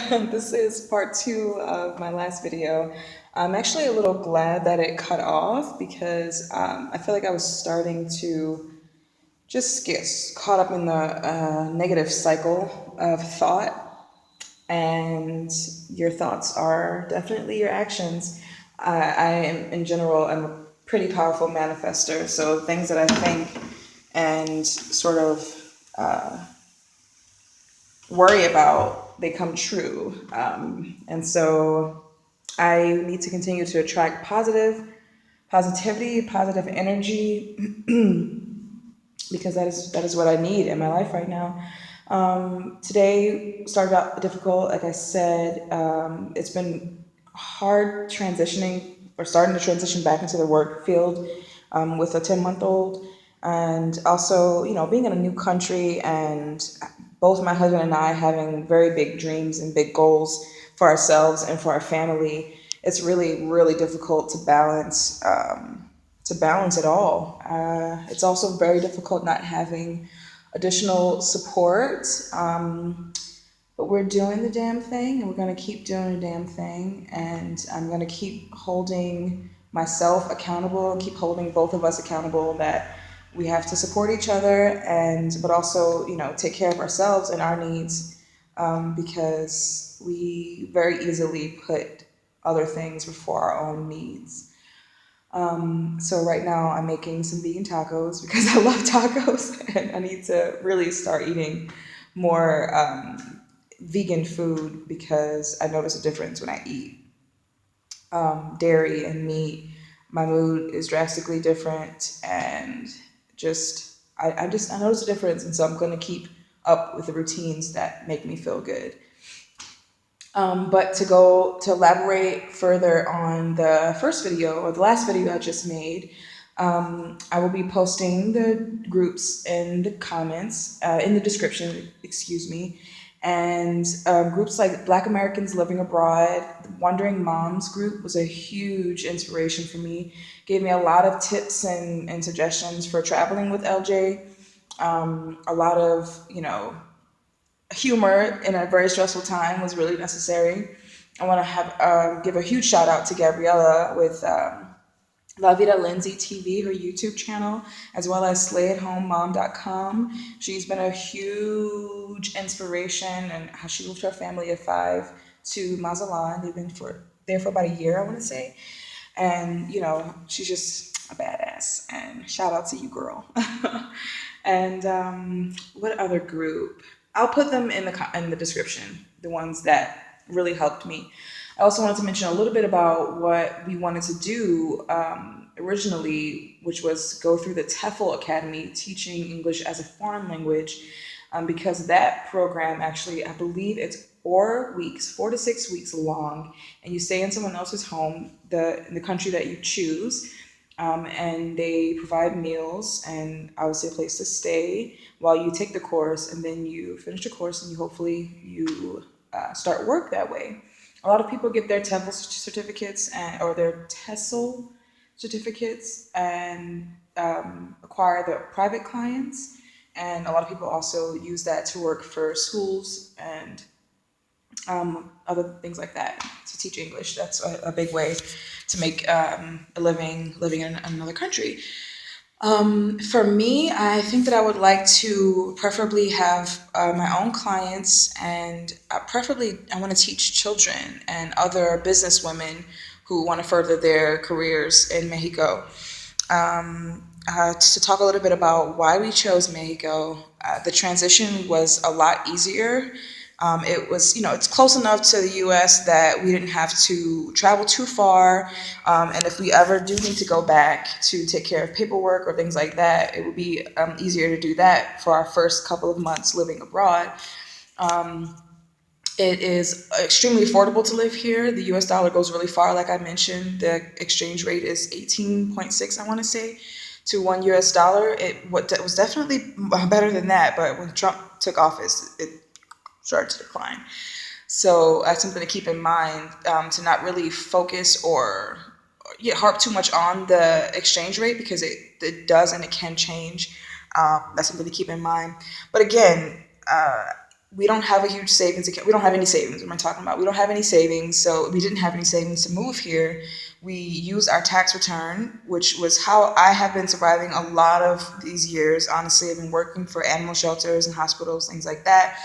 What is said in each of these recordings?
This is part two of my last video. I'm actually a little glad that it cut off because I feel like I was starting to just get caught up in the negative cycle of thought, and your thoughts are definitely your actions. I am, in general, I'm a pretty powerful manifester, so things that I think and sort of worry about, they come true. And so I need to continue to attract positivity, positive energy, because that is what I need in my life right now. Today started out difficult, like I said. It's been hard transitioning or starting to transition back into the work field with a 10-month-old, and also, being in a new country, and both my husband and I having very big dreams and big goals for ourselves and for our family. It's really, really difficult to balance it all. It's also very difficult not having additional support. But we're doing the damn thing, and we're going to keep doing the damn thing. And I'm going to keep holding myself accountable and keep holding both of us accountable that we have to support each other, and but also, take care of ourselves and our needs, because we very easily put other things before our own needs. So right now I'm making some vegan tacos because I love tacos, and I need to really start eating more vegan food because I notice a difference when I eat dairy and meat. My mood is drastically different, and I notice a difference, and so I'm going to keep up with the routines that make me feel good. But to elaborate further on the first video, or the last video I just made, I will be posting the groups in the comments, in the description, excuse me. And groups like Black Americans Living Abroad, the Wondering Moms group was a huge inspiration for me. Gave me a lot of tips and suggestions for traveling with LJ. A lot of, humor in a very stressful time was really necessary. I want to have give a huge shout out to Gabriella with Vida Lindsay TV, her YouTube channel, as well as SlayAtHomeMom.com. She's been a huge inspiration, and how she moved her family of five to Mazatlan. They've been there for about a year, I want to say. And, she's just a badass. And shout out to you, girl. And what other group? I'll put them in the description, the ones that really helped me. I also wanted to mention a little bit about what we wanted to do originally, which was go through the TEFL Academy, teaching English as a foreign language, because that program actually, I believe it's 4 weeks, 4 to 6 weeks long, and you stay in someone else's home, in the country that you choose. And they provide meals and obviously a place to stay while you take the course, and then you finish the course, and you start work that way. A lot of people get their TEFL certificates or their TESOL certificates and acquire the private clients, and a lot of people also use that to work for schools and other things like that, to teach English. That's a big way to make a living in another country. For me, I think that I would like to preferably have my own clients, and preferably I want to teach children and other business women who want to further their careers in Mexico. To talk a little bit about why we chose Mexico, the transition was a lot easier. It was, it's close enough to the U.S. that we didn't have to travel too far. And if we ever do need to go back to take care of paperwork or things like that, it would be easier to do that for our first couple of months living abroad. It is extremely affordable to live here. The US dollar goes really far. Like I mentioned, the exchange rate is 18.6, I want to say, to $1. It was definitely better than that, but when Trump took office, it started to decline. So that's something to keep in mind, to not really focus or harp too much on the exchange rate, because it does and it can change. That's something to keep in mind. But again, we don't have a huge savings account. We don't have any savings. What am I talking about? We don't have any savings. So we didn't have any savings to move here. We used our tax return, which was how I have been surviving a lot of these years. Honestly, I've been working for animal shelters and hospitals, things like that.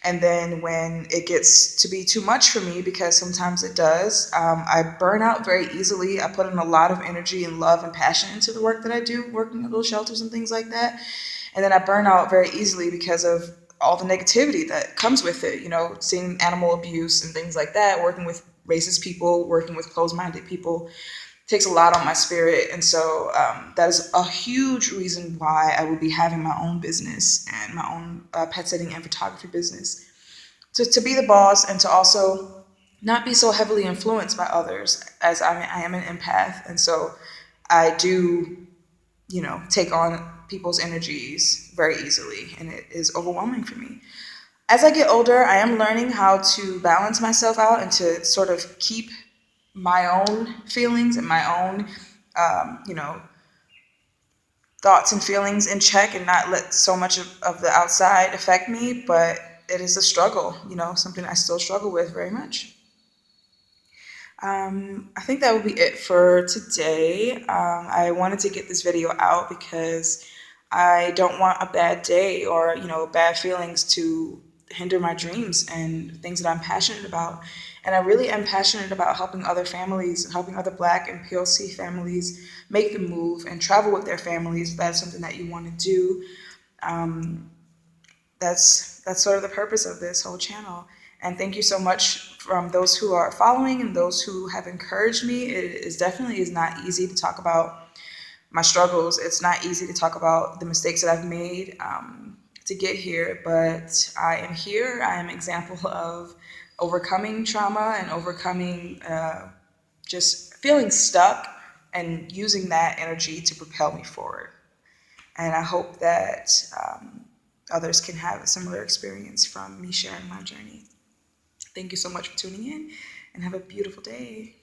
And then when it gets to be too much for me, because sometimes it does, I burn out very easily. I put in a lot of energy and love and passion into the work that I do, working at little shelters and things like that. And then I burn out very easily because of all the negativity that comes with it, seeing animal abuse and things like that, working with racist people, working with closed-minded people takes a lot on my spirit. And so that is a huge reason why I would be having my own business and my own pet sitting and photography business. To be the boss and to also not be so heavily influenced by others, as I am an empath. And so I do, take on people's energies very easily, and it is overwhelming for me. As I get older, I am learning how to balance myself out and to sort of keep my own feelings and my own, thoughts and feelings in check and not let so much of the outside affect me. But it is a struggle, something I still struggle with very much. I think that would be it for today. I wanted to get this video out because I don't want a bad day or, bad feelings to hinder my dreams and things that I'm passionate about. And I really am passionate about helping other families, helping other Black and POC families make the move and travel with their families. If that's something that you want to do. That's sort of the purpose of this whole channel. And thank you so much from those who are following and those who have encouraged me. It is definitely is not easy to talk about my struggles. It's not easy to talk about the mistakes that I've made to get here, but I am here. I am an example of overcoming trauma and overcoming just feeling stuck and using that energy to propel me forward. And I hope that others can have a similar experience from me sharing my journey. Thank you so much for tuning in and have a beautiful day.